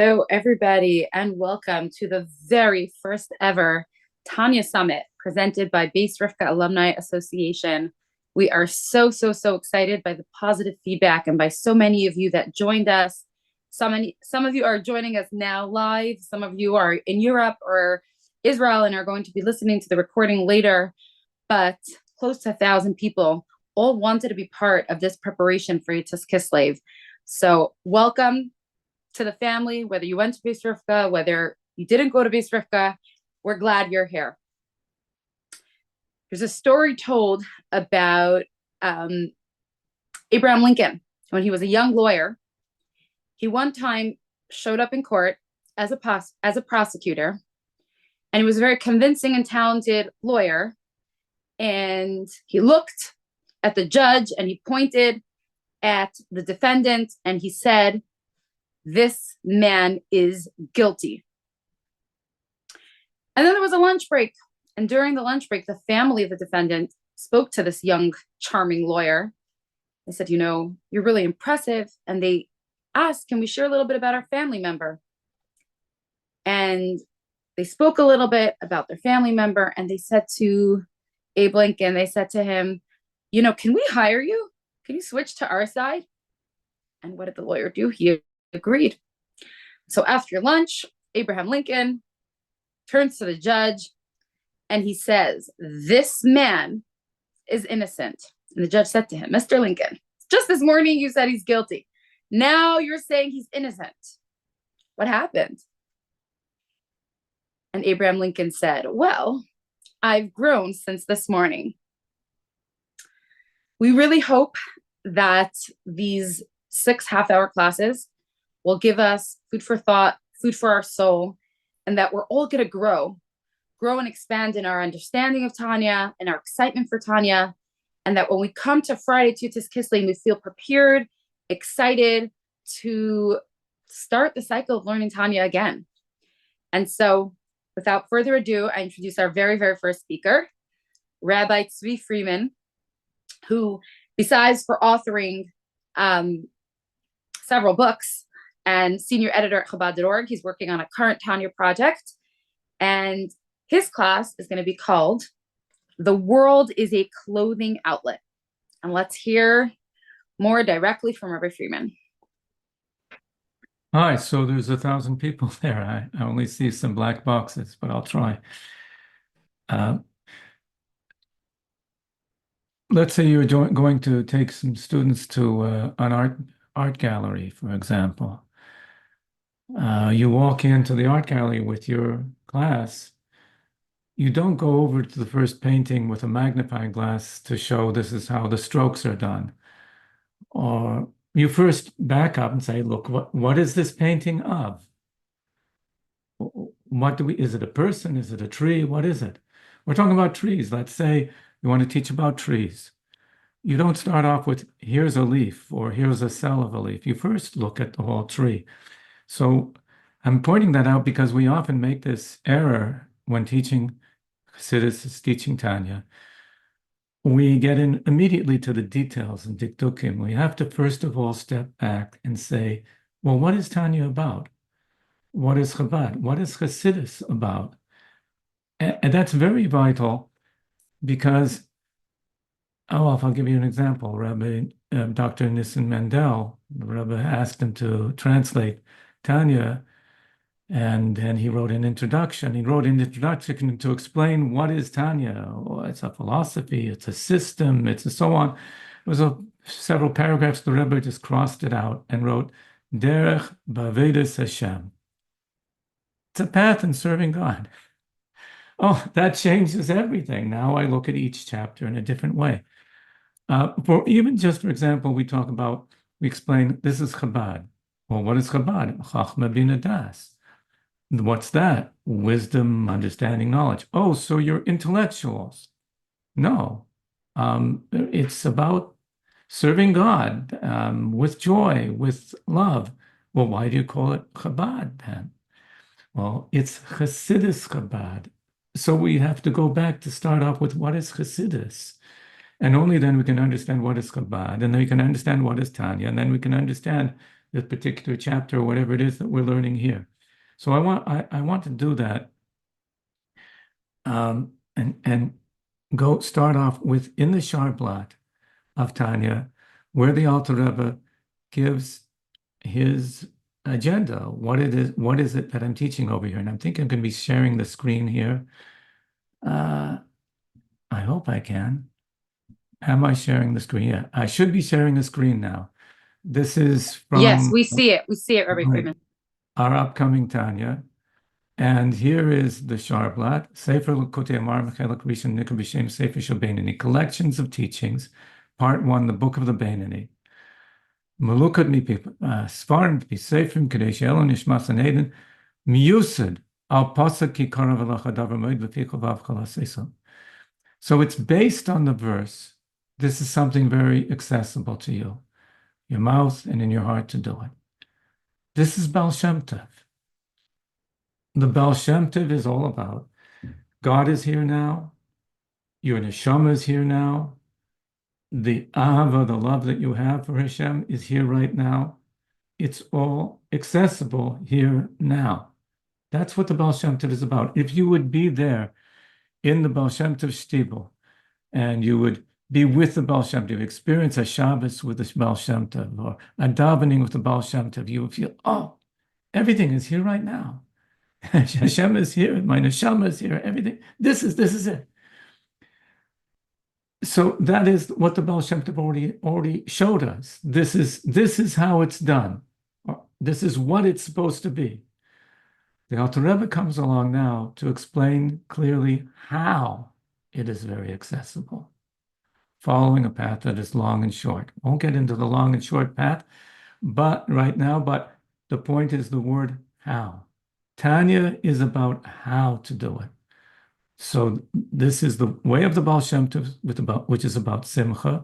Hello, everybody, and welcome to the very first ever Tanya Summit presented by Beis Rivka Alumni Association. We are so excited by the positive feedback and by so many of you that joined us. Some of you are joining us now live. Some of you are in Europe or Israel and are going to be listening to the recording later. But close to 1,000 people all wanted to be part of this preparation for Yitzhak Kislev. So welcome to the family, whether you went to Beis Rivka, whether you didn't go to Beis Rivka, we're glad you're here. There's a story told about Abraham Lincoln. When he was a young lawyer, he one time showed up in court as a prosecutor, and he was a very convincing and talented lawyer. And he looked at the judge and he pointed at the defendant and he said, "This man is guilty." And then there was a lunch break. And during the lunch break, the family of the defendant spoke to this young, charming lawyer. They said, "You're really impressive." And they asked, "Can we share a little bit about our family member?" And they spoke a little bit about their family member. And they said to Abe Lincoln, they said to him, "Can we hire you? Can you switch to our side?" And what did the lawyer do? He agreed. So after lunch, Abraham Lincoln turns to the judge and he says, "This man is innocent." And the judge said to him, "Mr. Lincoln, just this morning you said he's guilty. Now you're saying he's innocent. What happened?" And Abraham Lincoln said, "Well, I've grown since this morning." We really hope that these 6 half-hour classes will give us food for thought, food for our soul, and that we're all going to grow and expand in our understanding of Tanya and our excitement for Tanya, and that when we come to Friday to Yitzhak Kislev, we feel prepared, excited to start the cycle of learning Tanya again. And so, without further ado, I introduce our very first speaker, Rabbi Tzvi Freeman, who, besides for authoring several books and senior editor at Chabad.org, he's working on a current Tanya project. And his class is going to be called "The World is a Clothing Outlet." And let's hear more directly from Rabbi Freeman. Hi, so there's 1,000 people there. I only see some black boxes, but I'll try. Let's say you're going to take some students to an art gallery, for example. You walk into the art gallery with your class. You don't go over to the first painting with a magnifying glass to show this is how the strokes are done. Or you first back up and say, "Look, what is this painting of? Is it a person? Is it a tree? What is it?" We're talking about trees. Let's say you want to teach about trees. You don't start off with, "Here's a leaf," or "Here's a cell of a leaf." You first look at the whole tree. So I'm pointing that out because we often make this error when teaching Chassidus, teaching Tanya. We get in immediately to the details and dikdukim. We have to first of all step back and say, well, what is Tanya about? What is Chabad? What is Chassidus about? And that's very vital because, I'll give you an example. Dr. Nissen Mendel, the Rebbe asked him to translate Tanya, and then he wrote an introduction. He wrote an introduction to explain what is Tanya. Oh, it's a philosophy, it's a system, it's a so on. It was several paragraphs. The Rebbe just crossed it out and wrote, Derech B'Avedas Hashem. It's a path in serving God. Oh, that changes everything. Now I look at each chapter in a different way. For example, we explain, this is Chabad. Well, what is Chabad? Chachma Bina Das. What's that? Wisdom, understanding, knowledge. Oh, so you're intellectuals. No. It's about serving God with joy, with love. Well, why do you call it Chabad then? Well, it's Chassidus Chabad. So we have to go back to start off with what is Chassidus. And only then we can understand what is Chabad, and then we can understand what is Tanya, and then we can understand this particular chapter or whatever it is that we're learning here. So I want to do that, and go start off with in the Sharblat of Tanya, where the Alter Rebbe gives his agenda. What is it that I'm teaching over here? And I'm thinking I'm going to be sharing the screen here. I hope I can. Am I sharing the screen? Yeah, I should be sharing the screen now. This is from Yes, we see it. We see it, Rabbi Freeman. our upcoming Tanya. And here is the Sharblat, Sefer L'Kutei Amar Mechelek Rishon Nikra B'Shem Sefer Shel Beinani, collections of teachings, part 1, the book of the Beinani. Melukad mipi Sfarim pi Seferim Kadei She'elo Nishmas Haneden Miyusad al Pasuk Ki Karav Elacha Davar Moed V'Fi Chovav Kol HaSeisel. So it's based on the verse. This is something very accessible to you, your mouth and in your heart to do it. This is Baal Shem Tov. The Baal Shem Tov is all about God is here now, your neshama is here now, the ahava, the love that you have for Hashem is here right now. It's all accessible here now. That's what the Baal Shem Tov is about. If you would be there in the Baal Shem Tov shtibel, and you would be with the Baal Shem Tov, experience a Shabbos with the Baal Shem Tov, or a davening with the Baal Shem Tov, you would feel, oh, everything is here right now. Hashem is here, my neshama is here, everything. This is it. So that is what the Baal Shem Tov already showed us. This is how it's done. This is what it's supposed to be. The Alter Rebbe comes along now to explain clearly how it is very accessible, following a path that is long and short. Won't get into the long and short path, but the point is the word how. Tanya is about how to do it. So this is the way of the Baal Shem Tov, which is about simcha,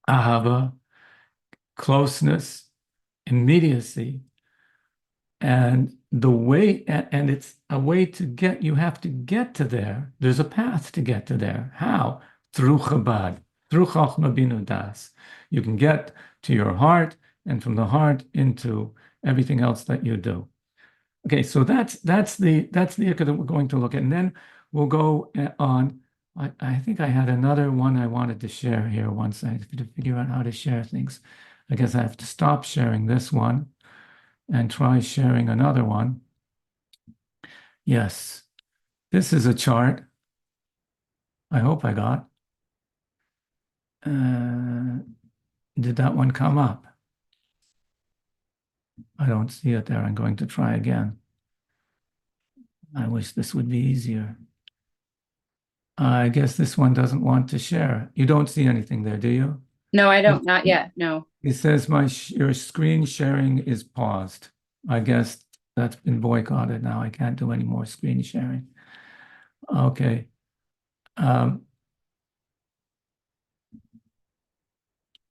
ahava, closeness, immediacy, and the way, and it's a way to get, you have to get to there. There's a path to get to there. How? Through Chabad, through Chochmah Bina Das. You can get to your heart, and from the heart into everything else that you do. Okay, so that's the ikar that we're going to look at, and then we'll go on. I think I had another one I wanted to share here once I had to figure out how to share things. I guess I have to stop sharing this one and try sharing another one. Yes, this is a chart. I hope I got. Did that one come up? I don't see it there. I'm going to try again. I wish this would be easier. I guess this one doesn't want to share. You don't see anything there, do you? No, I don't. Not yet. No. It says your screen sharing is paused. I guess that's been boycotted now. I can't do any more screen sharing. Okay.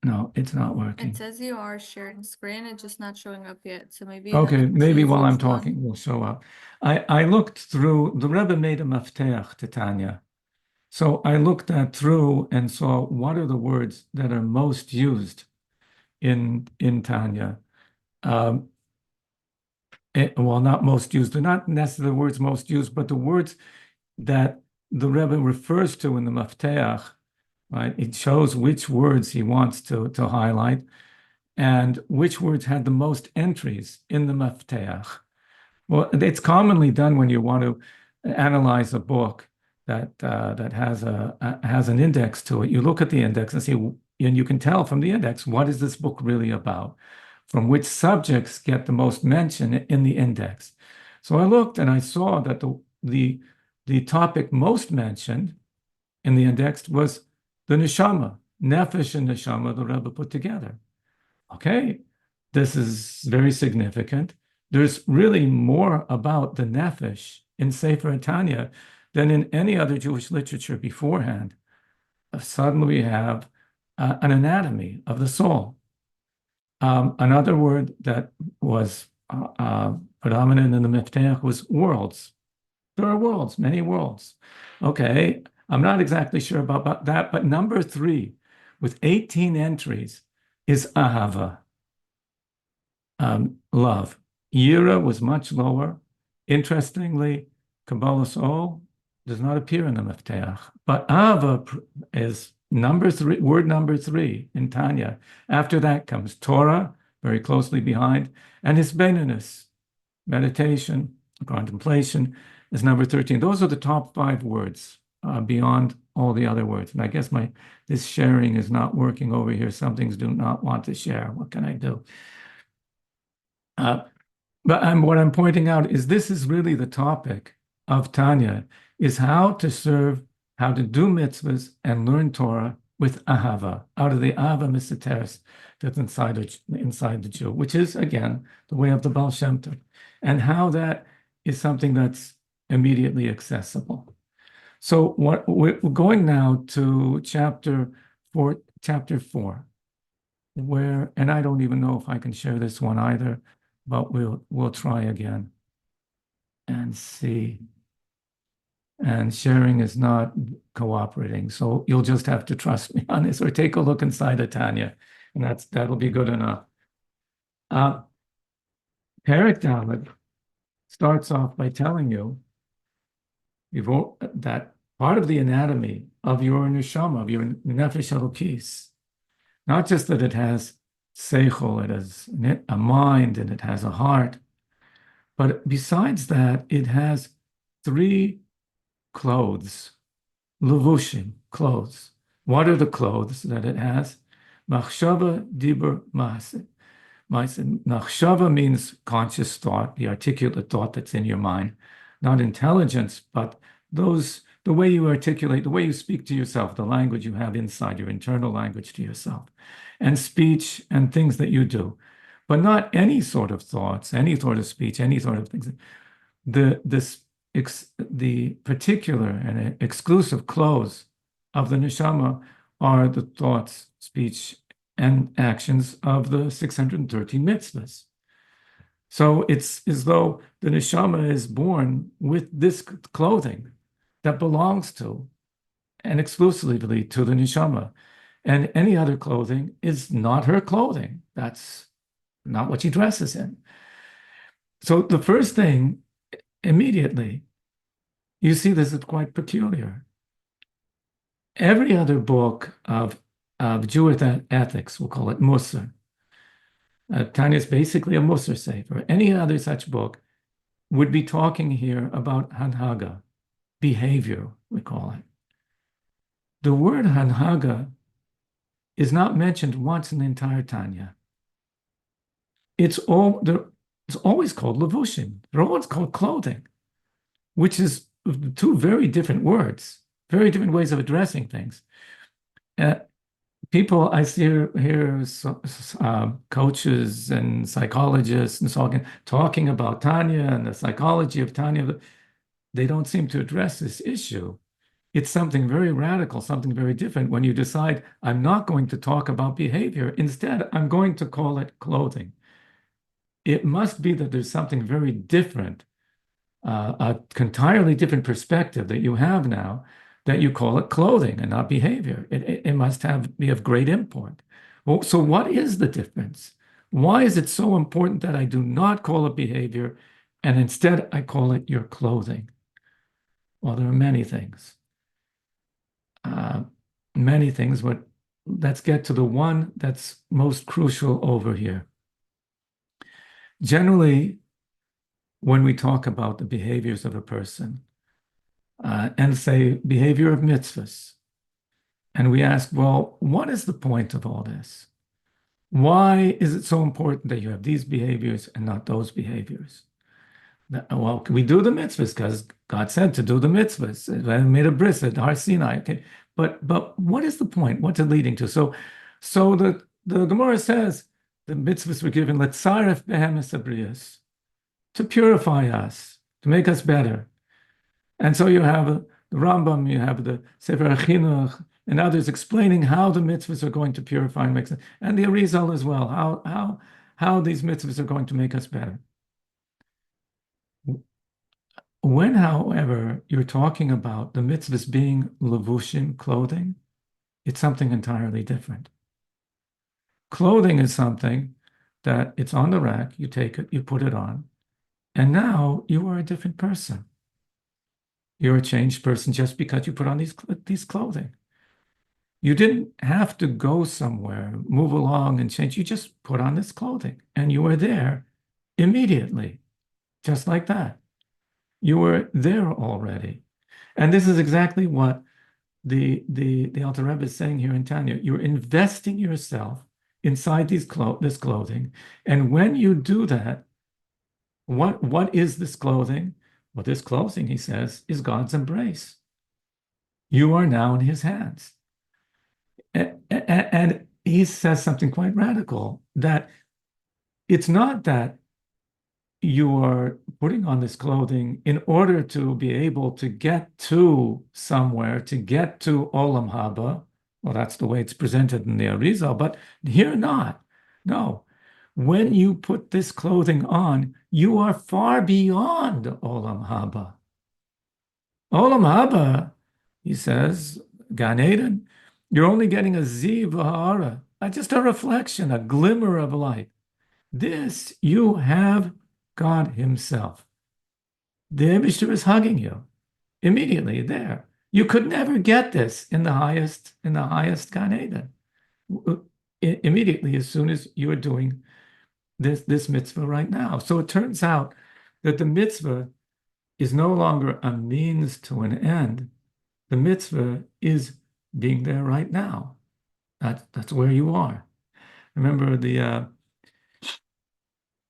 No, it's not working. It says you are sharing screen, it's just not showing up yet. So maybe Okay, maybe while I'm which one. talking, will show up. I looked through, the Rebbe made a mafteach to Tanya. So I looked through and saw what are the words that are most used in Tanya. Well, not most used. They're not necessarily the words most used, but the words that the Rebbe refers to in the mafteach, right? It shows which words he wants to highlight and which words had the most entries in the mafteach. Well, it's commonly done when you want to analyze a book that has an index to it. You look at the index and see, and you can tell from the index, what is this book really about? From which subjects get the most mention in the index. So I looked and I saw that the topic most mentioned in the index was the neshama, nefesh and neshama, the Rebbe put together. Okay, this is very significant. There's really more about the nefesh in Sefer Tanya than in any other Jewish literature beforehand. Suddenly we have an anatomy of the soul. Another word that was predominant in the Miftach was worlds. There are worlds, many worlds. Okay, I'm not exactly sure about that, but number 3, with 18 entries, is Ahava. love. Yira was much lower. Interestingly, Kabbalah Soul does not appear in the Mifteach, but Ava is number three, word number 3 in Tanya. After that comes Torah, very closely behind, and Hisbeinenus, meditation, contemplation, is number 13. Those are the top 5 words beyond all the other words. And I guess this sharing is not working over here. Some things do not want to share. What can I do? But what I'm pointing out is this is really the topic of Tanya, is how to serve, how to do mitzvahs and learn Torah with ahava, out of the ahava miseteres that's inside the Jew, which is, again, the way of the Baal Shem Tov, and how that is something that's immediately accessible. So what we're going now to chapter 4, where, and I don't even know if I can share this one either, but we'll try again and see. And sharing is not cooperating, so you'll just have to trust me on this, or take a look inside of Tanya, and that'll be good enough. Perek Dalet starts off by telling you that part of the anatomy of your neshama, of your nefesh elokis, not just that it has seichel, it has a mind, and it has a heart, but besides that, it has 3 clothes, levushim, clothes. What are the clothes that it has? Machshava, dibur, ma'aseh. Machshava means conscious thought, the articulate thought that's in your mind, not intelligence, but the way you articulate, the way you speak to yourself, the language you have inside, your internal language to yourself, and speech and things that you do, but not any sort of thoughts, any sort of speech, any sort of things. The particular and exclusive clothes of the neshama are the thoughts, speech, and actions of the 613 mitzvahs. So it's as though the neshama is born with this clothing that belongs to and exclusively to the neshama. And any other clothing is not her clothing. That's not what she dresses in. So the first thing, immediately, you see this is quite peculiar. Every other book of Jewish ethics, we'll call it Musar. Tanya is basically a Musar sefer. Any other such book would be talking here about hanhaga, behavior, we call it. The word hanhaga is not mentioned once in the entire Tanya. It's always called levushim. They're always called clothing, which is 2 very different words, very different ways of addressing things. People, I hear coaches and psychologists and so on talking about Tanya and the psychology of Tanya. They don't seem to address this issue. It's something very radical, something very different when you decide, I'm not going to talk about behavior. Instead, I'm going to call it clothing. It must be that there's something very different, an entirely different perspective that you have now, that you call it clothing and not behavior. It must be of great import. Well, so what is the difference? Why is it so important that I do not call it behavior and instead I call it your clothing? Well, there are many things. But let's get to the one that's most crucial over here. Generally, when we talk about the behaviors of a person, and say behavior of mitzvahs, and we ask, well, what is the point of all this? Why is it so important that you have these behaviors and not those behaviors? Well, we do the mitzvahs because God said to do the mitzvahs. I made a bris at Har Sinai. Okay, but what is the point? What's it leading to? So the Gemara says the mitzvahs were given letzaref behem esabrias, to purify us, to make us better. And so you have the Rambam, you have the Sefer HaChinuch, and others explaining how the mitzvahs are going to purify and make sense, and the Arizal as well, how these mitzvahs are going to make us better. When, however, you're talking about the mitzvahs being levushim, clothing, it's something entirely different. Clothing is something that it's on the rack, you take it, you put it on, and now you are a different person. You're a changed person just because you put on these clothing. You didn't have to go somewhere, move along and change. You just put on this clothing and you were there immediately, just like that. You were there already. And this is exactly what the Alter Rebbe is saying here in Tanya. You're investing yourself inside this clothing. And when you do that, what is this clothing? Well, this clothing, he says, is God's embrace. You are now in his hands. And he says something quite radical, that it's not that you are putting on this clothing in order to be able to get to somewhere, to get to Olam Haba. Well, that's the way it's presented in the Arizal, but here not. No. When you put this clothing on, you are far beyond Olam Haba. Olam Haba, he says, Gan Eden, you're only getting a ziv ha'ara, just a reflection, a glimmer of light. This, you have God himself. The Eibishter is hugging you immediately there. You could never get this in the highest Gan Eden. Immediately, as soon as you are doing this mitzvah right now. So it turns out that the mitzvah is no longer a means to an end. The mitzvah is being there right now. That's where you are. Remember the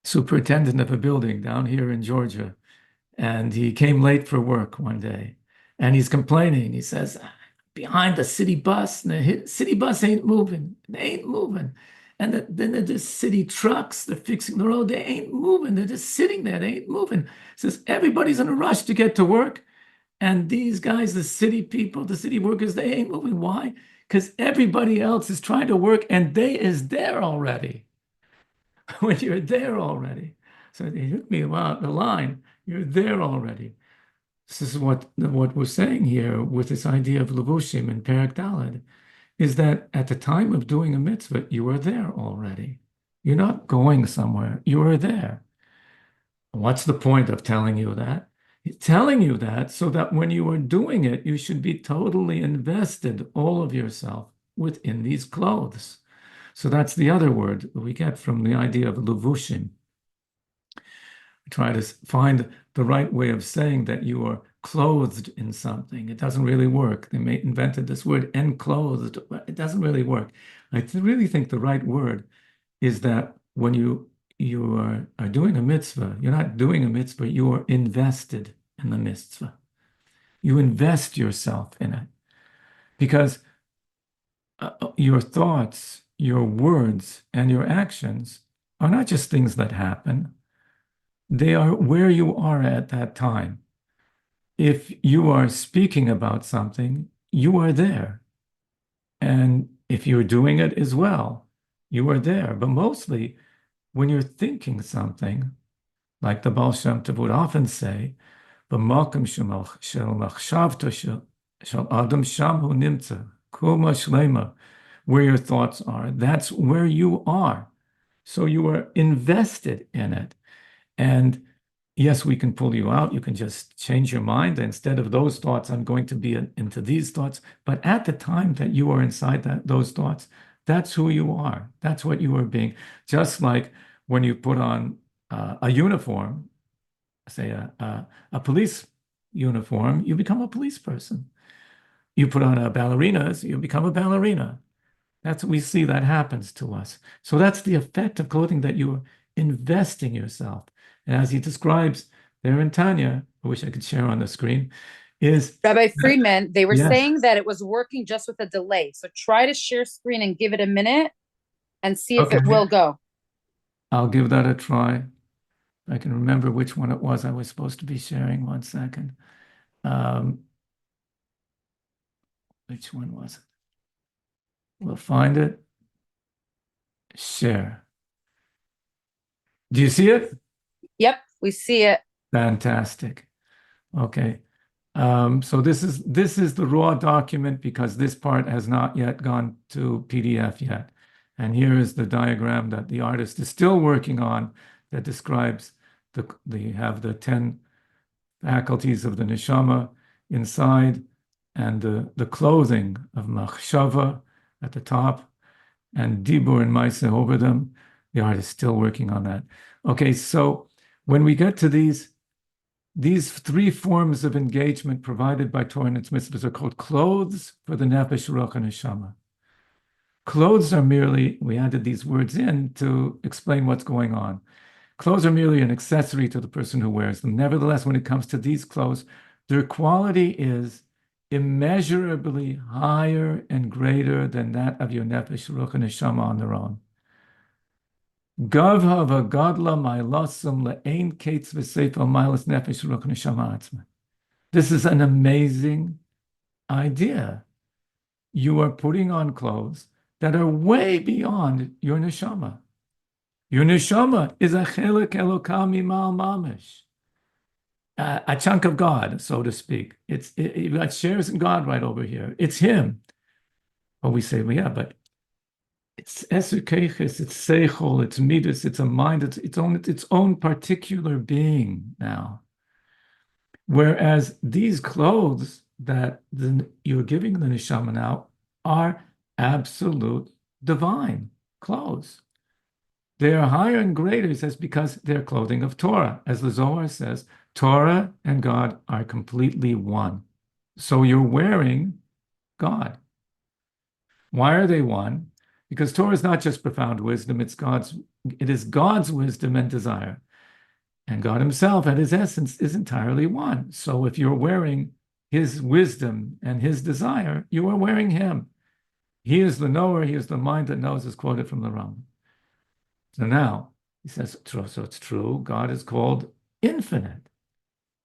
superintendent of a building down here in Georgia, and he came late for work one day, and he's complaining. He says, behind the city bus, and the city bus ain't moving. They ain't moving. And then there's city trucks, they're fixing the road, they ain't moving. They're just sitting there, they ain't moving. He says, everybody's in a rush to get to work. And these guys, the city people, the city workers, they ain't moving. Why? Because everybody else is trying to work and they is there already. When you're there already. So they hit me about the line. You're there already. This is what we're saying here with this idea of levushim in Perek Daled, is that at the time of doing a mitzvah, you are there already. You're not going somewhere. You are there. What's the point of telling you that? He's telling you that so that when you are doing it, you should be totally invested, all of yourself, within these clothes. So that's the other word we get from the idea of levushim. I try to find the right way of saying that you are clothed in something. It doesn't really work. They invented this word enclothed, but it doesn't really work. I really think the right word is that when you are doing a mitzvah, you're not doing a mitzvah, you are invested in the mitzvah. You invest yourself in it. Because your thoughts, your words, and your actions are not just things that happen. They are where you are at that time. If you are speaking about something, you are there. And if you're doing it as well, you are there. But mostly, when you're thinking something, like the Baal Shem Tov would often say, "B'makom shel machshavto shel adam sham hu nimtza, kulma shlema," where your thoughts are, that's where you are. So you are invested in it. And yes, we can pull you out. You can just change your mind. Instead of those thoughts, I'm going to be into these thoughts. But at the time that you are inside those thoughts, that's who you are. That's what you are being. Just like when you put on a uniform, say a police uniform, you become a police person. You put on a ballerinas, you become a ballerina. We see that happens to us. So that's the effect of clothing, that you are investing yourself. And as he describes there in Tanya, I wish I could share on the screen, is Rabbi Freeman, they were Yes. saying that it was working just with a delay. So try to share screen and give it a minute and see if it Okay. will go. I'll give that a try. I can remember which one it was I was supposed to be sharing. 1 second. Which one was it? We'll find it. Share. Do you see it? Yep, we see it. Fantastic. Okay. So this is the raw document, because this part has not yet gone to PDF yet. And here is the diagram that the artist is still working on that describes you have the 10 faculties of the neshama inside and the clothing of machshava at the top and dibur and maaseh over them. The artist is still working on that. Okay, so when we get to these three forms of engagement provided by Torah and its mitzvahs are called clothes for the nefesh, ruach, and neshama. Clothes are merely, we added these words in to explain what's going on. Clothes are merely an accessory to the person who wears them. Nevertheless, when it comes to these clothes, their quality is immeasurably higher and greater than that of your nefesh, ruach, and neshama on their own. Gavha v'gadla ma'ilosum le'ein kates v'seif al-ma'ilus nefesh, ruach, and neshama atzma. This is an amazing idea. You are putting on clothes that are way beyond your neshama. Your neshama is a chelik elokah mimal mamish, a chunk of God, so to speak. You've got shares in God right over here. It's Him. Well, we say, well, yeah, but it's eser keiches, it's seichel, it's midas, it's a mind, it's its own particular being now. Whereas these clothes that you're giving the neshama now are absolute divine clothes. They are higher and greater, he says, because they're clothing of Torah. As the Zohar says, Torah and God are completely one. So you're wearing God. Why are they one? Because Torah is not just profound wisdom, it is God's wisdom and desire. And God himself at his essence is entirely one. So if you're wearing his wisdom and his desire, you are wearing him. He is the knower, he is the mind that knows, is quoted from the Rambam. So now, he says, so it's true, God is called infinite.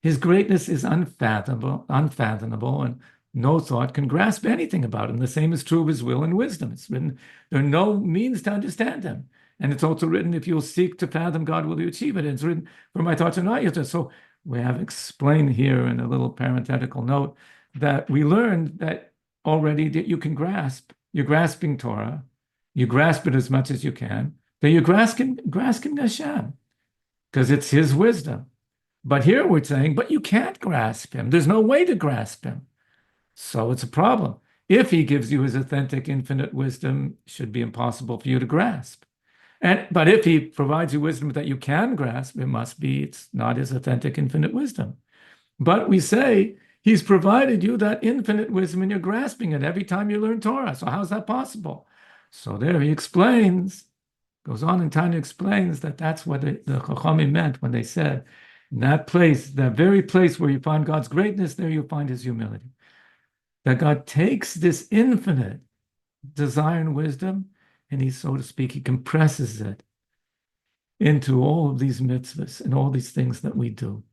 His greatness is unfathomable, and no thought can grasp anything about him. The same is true of his will and wisdom. It's written, there are no means to understand him. And it's also written, if you'll seek to fathom God, will you achieve it? And it's written, for my thoughts are not yours. So we have explained here in a little parenthetical note that we learned that already that you can grasp. You're grasping Torah. You grasp it as much as you can. Then you're grasping Hashem, because it's his wisdom. But here we're saying, but you can't grasp him. There's no way to grasp him. So it's a problem. If he gives you his authentic infinite wisdom, it should be impossible for you to grasp. But if he provides you wisdom that you can grasp, it's not his authentic infinite wisdom. But we say he's provided you that infinite wisdom and you're grasping it every time you learn Torah. So how's that possible? So there he explains, goes on and Tanya explains that that's what the Chachamim meant when they said, in that place, that very place where you find God's greatness, there you find his humility. That God takes this infinite desire and wisdom, and he, so to speak, he compresses it into all of these mitzvahs and all these things that we do.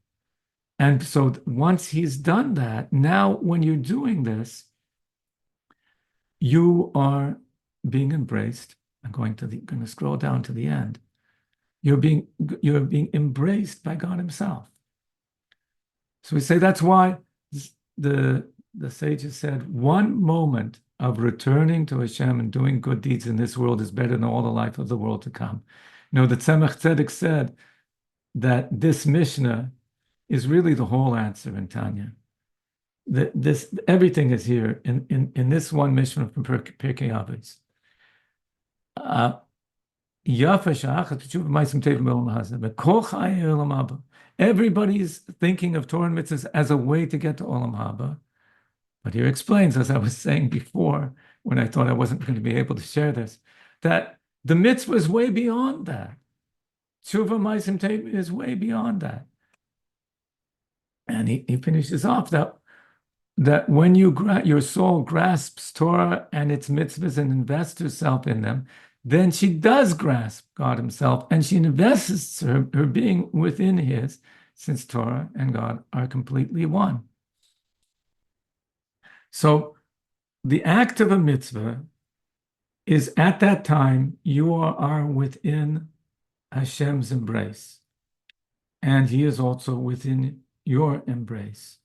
And so once he's done that, now when you're doing this, you are being embraced. I'm going to scroll down to the end. You're being embraced by God himself. So we say that's why the sages said one moment of returning to Hashem and doing good deeds in this world is better than all the life of the world to come. You know, the Tzemach Tzedek said that this Mishnah is really the whole answer in Tanya. Everything is here in this one Mishnah from Pirkei Avos. Everybody's thinking of Torah and mitzvahs as a way to get to Olam Haba. But here explains, as I was saying before, when I thought I wasn't going to be able to share this, that the mitzvah is way beyond that. Tshuva Ma'asim Tov is way beyond that. And he finishes off that when your soul grasps Torah and its mitzvahs and invests herself in them, then she does grasp God himself, and she invests her being within his, since Torah and God are completely one. So the act of a mitzvah is, at that time, you are within Hashem's embrace, and he is also within your embrace,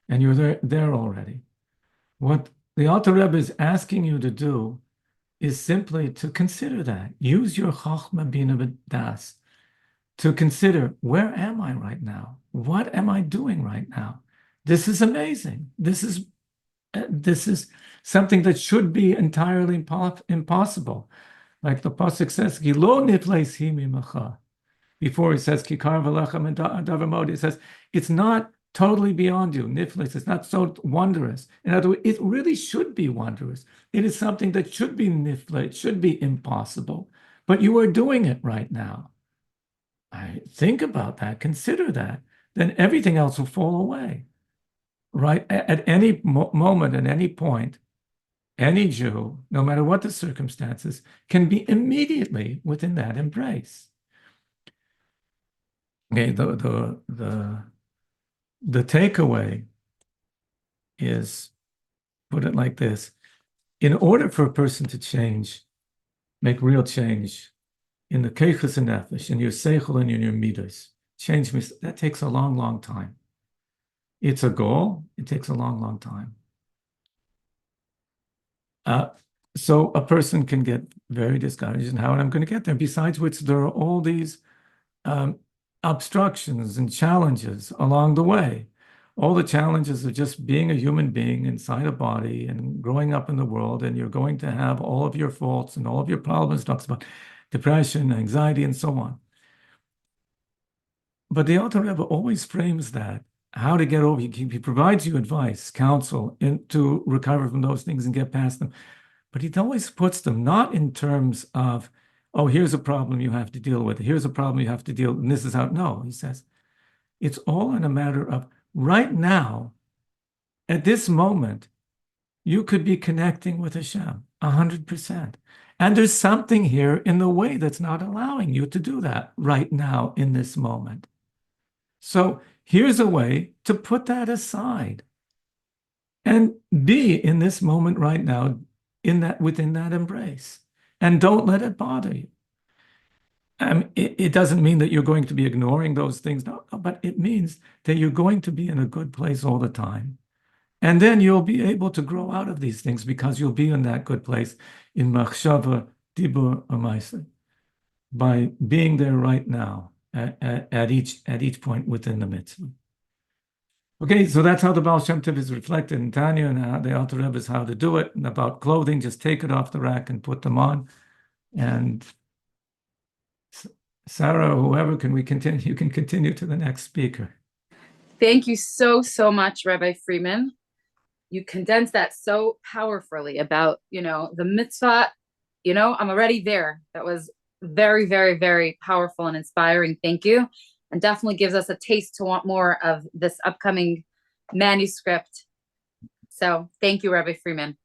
and you're there already. What the Alter Rebbe is asking you to do is simply to consider that. Use your Chachma Bina B'das to consider, where am I right now? What am I doing right now? This is amazing. This is something that should be entirely impossible. Like the pasuk says, "Gilo nifleis hi mimacha." Before he says, "Kikar v'lechem and davar mod," it says it's not totally beyond you. Nifleis, it's not so wondrous. In other words, it really should be wondrous. It is something that should be nifle, it should be impossible, but you are doing it right now. I think about that, consider that, then everything else will fall away. Right? At any moment, at any point, any Jew, no matter what the circumstances, can be immediately within that embrace. Okay, the takeaway is, put it like this: in order for a person to change, make real change in the keiches and nefesh, in your seichel and in your midas, change that takes a long, long time. It's a goal. It takes a long, long time. So a person can get very discouraged in how I'm going to get there. Besides which, there are all these obstructions and challenges along the way. All the challenges of just being a human being inside a body and growing up in the world, and you're going to have all of your faults and all of your problems. Talks about depression, anxiety, and so on. But the Alter Rebbe always frames that, how to get over. He provides you advice, counsel, to recover from those things and get past them. But he always puts them not in terms of, oh, here's a problem you have to deal with. Here's a problem you have to deal with, and this is how. No, he says, it's all in a matter of right now, at this moment, you could be connecting with Hashem 100%. And there's something here in the way that's not allowing you to do that right now in this moment. So here's a way to put that aside and be in this moment right now, within that embrace, and don't let it bother you. It doesn't mean that you're going to be ignoring those things, no, but it means that you're going to be in a good place all the time. And then you'll be able to grow out of these things because you'll be in that good place in machshava, dibur, u'maaseh, by being there right now at each point within the mitzvah. Okay, so that's how the Baal Shem Tov is reflected in Tanya, and how the Alter Rebbe is how to do it. And about clothing, just take it off the rack and put them on. And Sarah, whoever, can we continue? You can continue to the next speaker. Thank you so, so much, Rabbi Freeman. You condensed that so powerfully about, the mitzvah. I'm already there. That was very, very, very powerful and inspiring. Thank you. And definitely gives us a taste to want more of this upcoming manuscript. So thank you, Rabbi Freeman.